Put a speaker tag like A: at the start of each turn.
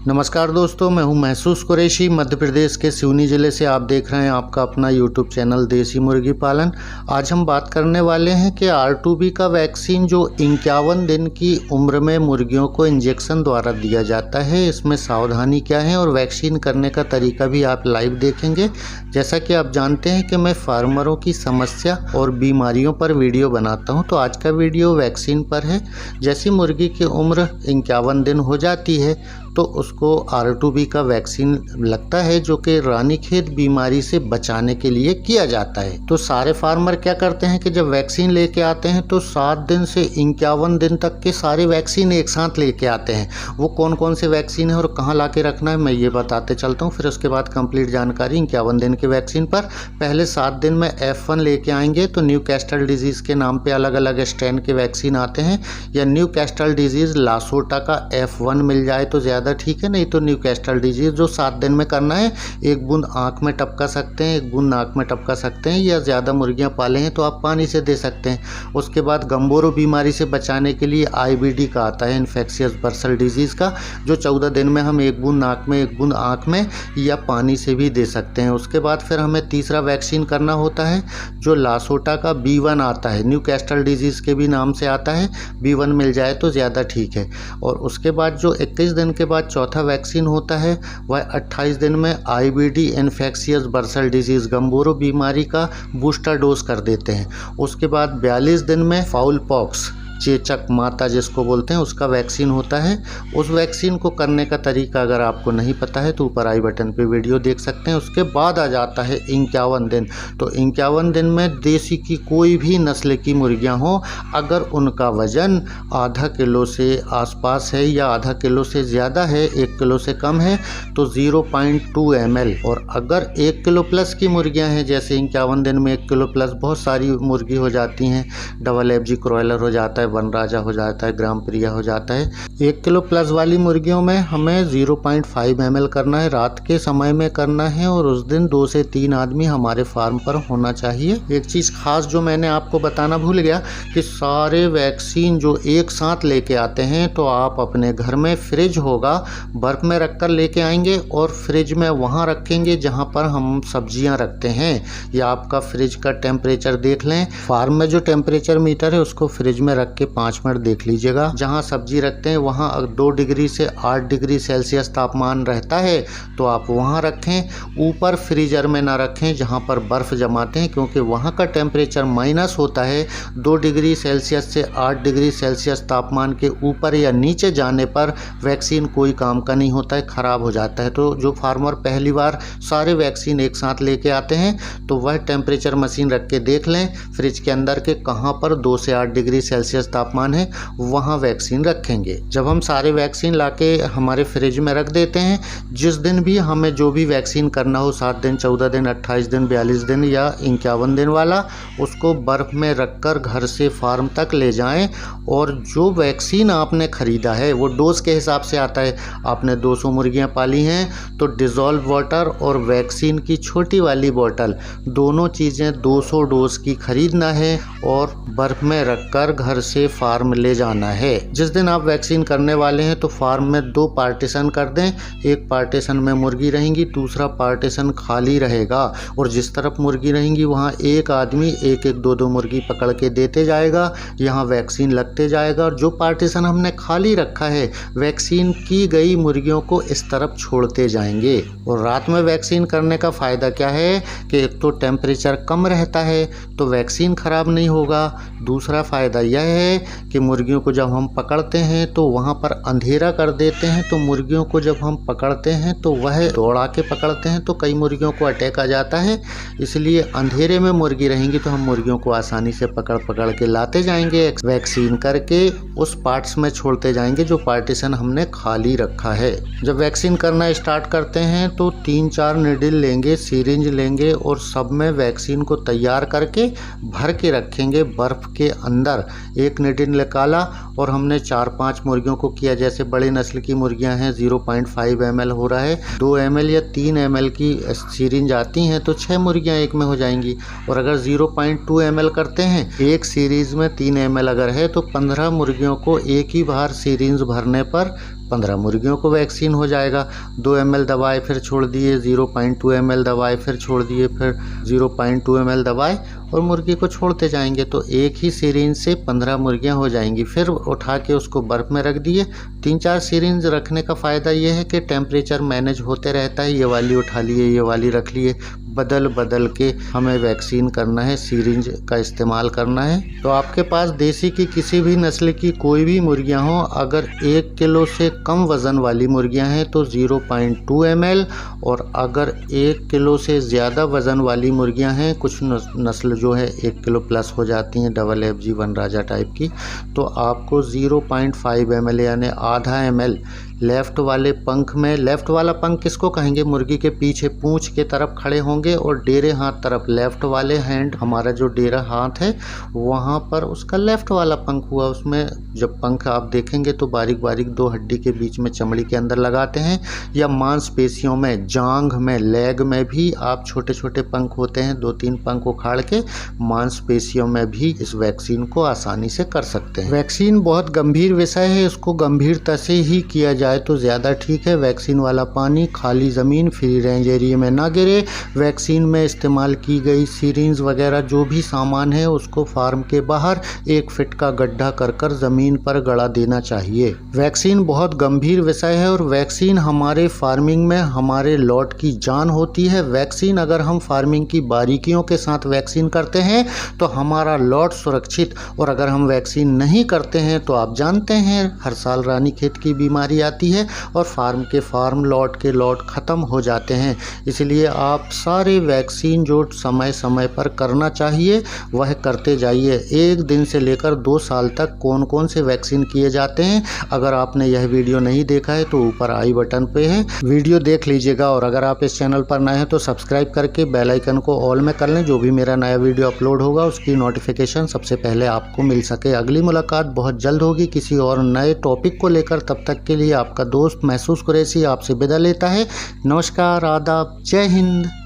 A: नमस्कार दोस्तों, मैं हूं महसूस कुरैशी। मध्य प्रदेश के सिवनी ज़िले से आप देख रहे हैं आपका अपना यूट्यूब चैनल देसी मुर्गी पालन। आज हम बात करने वाले हैं कि R2B का वैक्सीन जो 51 दिन की उम्र में मुर्गियों को इंजेक्शन द्वारा दिया जाता है, इसमें सावधानी क्या है और वैक्सीन करने का तरीका भी आप लाइव देखेंगे। जैसा कि आप जानते हैं कि मैं फार्मरों की समस्या और बीमारियों पर वीडियो बनाता हूँ, तो आज का वीडियो वैक्सीन पर है। जैसी मुर्गी की उम्र 51 दिन हो जाती है तो उसको R2B का वैक्सीन लगता है, जो कि रानीखेत बीमारी से बचाने के लिए किया जाता है। तो सारे फार्मर क्या करते हैं कि जब वैक्सीन लेके आते हैं तो 7 दिन से 51 दिन तक के सारे वैक्सीन एक साथ लेके आते हैं। वो कौन कौन से वैक्सीन है और कहाँ ला के रखना है, मैं ये बताते चलता हूँ। फिर उसके बाद कंप्लीट जानकारी 51 दिन के वैक्सीन पर। पहले 7 दिन में F1 लेके आएंगे तो न्यू कैस्टल डिजीज़ के नाम पे अलग अलग स्ट्रेन के वैक्सीन आते हैं, या न्यू कैस्टल डिजीज़ लासोटा का F1 मिल जाए तो ज़्यादा ठीक है, नहीं तो न्यू कैस्टल डिजीज़ जो 7 दिन में करना है। 1 बूंद आँख में टपका सकते हैं, 1 बूंद नाक में टपका सकते हैं, या ज़्यादा मुर्गियाँ पाले हैं तो आप पानी से दे सकते हैं। उसके बाद गंबोरो बीमारी से बचाने के लिए IBD का आता है, इन्फेक्शियस बर्सल डिजीज़ का, जो 14 दिन में हम 1 बूंद नाक में 1 बूंद आँख में या पानी से भी दे सकते हैं। उसके बाद फिर हमें तीसरा वैक्सीन करना होता है जो लासोटा का B1 आता है, न्यू कैस्टल डिजीज़ के भी नाम से आता है। B1 मिल जाए तो ज़्यादा ठीक है। और उसके बाद जो 21 दिन के बाद चौथा वैक्सीन होता है वह 28 दिन में IBD इन्फेक्शियस बर्सल डिजीज़ गंबोरो बीमारी का बूस्टर डोज कर देते हैं। उसके बाद 42 दिन में फाउल पॉक्स, चेचक माता जिसको बोलते हैं, उसका वैक्सीन होता है। उस वैक्सीन को करने का तरीका अगर आपको नहीं पता है तो ऊपर आई बटन पे वीडियो देख सकते हैं। उसके बाद आ जाता है 51 दिन। तो 51 दिन में देसी की कोई भी नस्ल की मुर्गियां हो, अगर उनका वज़न आधा किलो से आसपास है या आधा किलो से ज़्यादा है, 1 किलो से कम है, तो 0.2 ml। और अगर 1 किलो प्लस की मुर्गियाँ हैं, जैसे 51 दिन में 1 किलो प्लस बहुत सारी मुर्गी हो जाती हैं, डबल FG क्रॉयलर हो जाता है, वनराजा हो जाता है, ग्राम प्रिया हो जाता है। 1 किलो प्लस वाली मुर्गियों में हमें 0.5 ml करना है, रात के समय में करना है, और उस दिन 2 से 3 आदमी हमारे फार्म पर होना चाहिए। एक चीज़ खास जो मैंने आपको बताना भूल गया कि सारे वैक्सीन जो एक साथ लेके आते हैं तो आप अपने घर में फ्रिज होगा, बर्फ में रख कर लेके आएंगे और फ्रिज में वहाँ रखेंगे जहाँ पर हम सब्जियाँ रखते हैं। या आपका फ्रिज का टेम्परेचर देख लें, फार्म में जो टेम्परेचर मीटर है उसको फ्रिज में रख के 5 मिनट देख लीजिएगा। जहाँ सब्जी रखते हैं वहाँ 2 डिग्री से 8 डिग्री सेल्सियस तापमान रहता है तो आप वहाँ रखें। ऊपर फ्रीजर में ना रखें जहाँ पर बर्फ़ जमाते हैं, क्योंकि वहाँ का टेम्परेचर माइनस होता है। 2 डिग्री सेल्सियस से 8 डिग्री सेल्सियस तापमान के ऊपर या नीचे जाने पर वैक्सीन कोई काम का नहीं होता है, ख़राब हो जाता है। तो जो फार्मर पहली बार सारे वैक्सीन एक साथ लेके आते हैं तो वह टेम्परेचर मशीन रख के देख लें फ्रिज के अंदर के कहाँ पर 2 से 8 डिग्री सेल्सियस तापमान है, वहाँ वैक्सीन रखेंगे। जब हम सारे वैक्सीन लाके हमारे फ्रिज में रख देते हैं, जिस दिन भी हमें जो भी वैक्सीन करना हो, 7 दिन, 14 दिन, 28 दिन, 42 दिन या 51 दिन वाला, उसको बर्फ़ में रखकर घर से फार्म तक ले जाएं। और जो वैक्सीन आपने ख़रीदा है वो डोज के हिसाब से आता है। आपने 200 मुर्गियाँ पाली हैं तो डिज़ोल्व वाटर और वैक्सीन की छोटी वाली बोतल, दोनों चीज़ें 200 डोज की खरीदना है और बर्फ़ में रखकर घर से फार्म ले जाना है। जिस दिन आप वैक्सीन करने वाले हैं तो फार्म में 2 पार्टीशन कर दें। एक पार्टीशन में मुर्गी रहेंगी, दूसरा पार्टीशन खाली रहेगा, और जिस तरफ मुर्गी रहेंगी वहाँ एक आदमी 1-1, 2-2 मुर्गी पकड़ के देते जाएगा, यहाँ वैक्सीन लगते जाएगा। और जो पार्टीशन हमने खाली रखा है, वैक्सीन की गई मुर्गियों को इस तरफ छोड़ते जाएंगे। और रात में वैक्सीन करने का फ़ायदा क्या है कि एक तो टेम्परेचर कम रहता है तो वैक्सीन ख़राब नहीं होगा। दूसरा फ़ायदा यह है कि मुर्गियों को जब हम पकड़ते हैं तो वहाँ पर अंधेरा कर देते हैं, तो मुर्गियों को जब हम पकड़ते हैं तो वह दौड़ा के पकड़ते हैं तो कई मुर्गियों को अटैक आ जाता है। इसलिए अंधेरे में मुर्गी रहेंगी तो हम मुर्गियों को आसानी से पकड़ के लाते जाएंगे, वैक्सीन करके उस पार्ट्स में छोड़ते जाएंगे जो पार्टीशन हमने खाली रखा है। जब वैक्सीन करना स्टार्ट करते हैं तो 3-4 निडल लेंगे, सिरिंज लेंगे और सब में वैक्सीन को तैयार करके भर के रखेंगे बर्फ़ के अंदर। एक निडल निकाला और हमने 4-5 मुर्गियों को किया। जैसे बड़ी नस्ल की मुर्गियां हैं 0.5 ml हो रहा है, 2 ml या 3 ml की सीरिंज आती हैं तो 6 मुर्गियां एक में हो जाएंगी। और अगर 0.2 ml करते हैं, एक सीरीज में 3 ml अगर है तो 15 मुर्गियों को एक ही बार सीरिंज भरने पर 15 मुर्गियों को वैक्सीन हो जाएगा। 2 ml दवाएँ फिर छोड़ दिए, 0.2 ml दवाएँ फिर छोड़ दिए, फिर 0.2 ml दवाएँ और मुर्गी को छोड़ते जाएंगे तो एक ही सिरिंज से 15 मुर्गियां हो जाएंगी। फिर उठा के उसको बर्फ़ में रख दिए। 3-4 सिरिंज रखने का फ़ायदा ये है कि टेम्परेचर मैनेज होते रहता है। ये वाली उठा लिए, ये वाली रख लिए, बदल बदल के हमें वैक्सीन करना है, सिरिंज का इस्तेमाल करना है। तो आपके पास देसी की किसी भी नस्ल की कोई भी मुर्गियां हों, अगर 1 किलो से कम वज़न वाली मुर्गियां हैं तो 0.2 ml, और अगर 1 किलो से ज़्यादा वज़न वाली मुर्गियां हैं, कुछ नस्ल जो है 1 किलो प्लस हो जाती हैं, डबल FG वनराजा टाइप की, तो आपको 0.5 ml यानी आधा ml लेफ़्ट वाले पंख में, लेफ़्ट वाला पंख किसको कहेंगे, मुर्गी के पीछे पूंछ के तरफ खड़े होंगे और डेरे हाथ तरफ, लेफ़्ट वाले हैंड, हमारा जो डेरा हाथ है वहाँ पर उसका लेफ़्ट वाला पंख हुआ। उसमें जब पंख आप देखेंगे तो बारीक बारीक 2 हड्डी के बीच में चमड़ी के अंदर लगाते हैं, या मांसपेशियों में, जांघ में, लेग में भी आप छोटे छोटे पंख होते हैं, 2-3 पंख उखाड़ के मांसपेशियों में भी इस वैक्सीन को आसानी से कर सकते हैं। वैक्सीन बहुत गंभीर विषय है, इसको गंभीरता से ही किया जाए तो ज़्यादा ठीक है। वैक्सीन वाला पानी खाली ज़मीन, फ्री रेंज एरिया में ना गिरे। वैक्सीन में इस्तेमाल की गई सिरिंज वगैरह जो भी सामान है उसको फार्म के बाहर 1 फीट का गड्ढा कर ज़मीन पर गड़ा देना चाहिए। वैक्सीन बहुत गंभीर विषय है और वैक्सीन हमारे फार्मिंग में हमारे लॉट की जान होती है। वैक्सीन अगर हम फार्मिंग की बारीकियों के साथ वैक्सीन करते हैं तो हमारा लॉट सुरक्षित, और अगर हम वैक्सीन नहीं करते हैं तो आप जानते हैं हर साल रानीखेत की बीमारी आती है और फार्म के फार्म, लॉट के लॉट ख़त्म हो जाते हैं। इसलिए आप सारे वैक्सीन जो समय समय पर करना चाहिए वह करते जाइए। 1 दिन से लेकर 2 साल तक कौन कौन से वैक्सीन किए जाते हैं, अगर आपने यह वीडियो नहीं देखा है तो ऊपर आई बटन पे है, वीडियो देख लीजिएगा। और अगर आप इस चैनल पर नए हैं तो सब्सक्राइब करके बेल आइकन को ऑल में कर लें, जो भी मेरा नया वीडियो अपलोड होगा उसकी नोटिफिकेशन सबसे पहले आपको मिल सके। अगली मुलाकात बहुत जल्द होगी किसी और नए टॉपिक को लेकर। तब तक के लिए आपका दोस्त महसूस कुरैशी आपसे विदा लेता है। नमस्कार, आदाब, जय हिंद।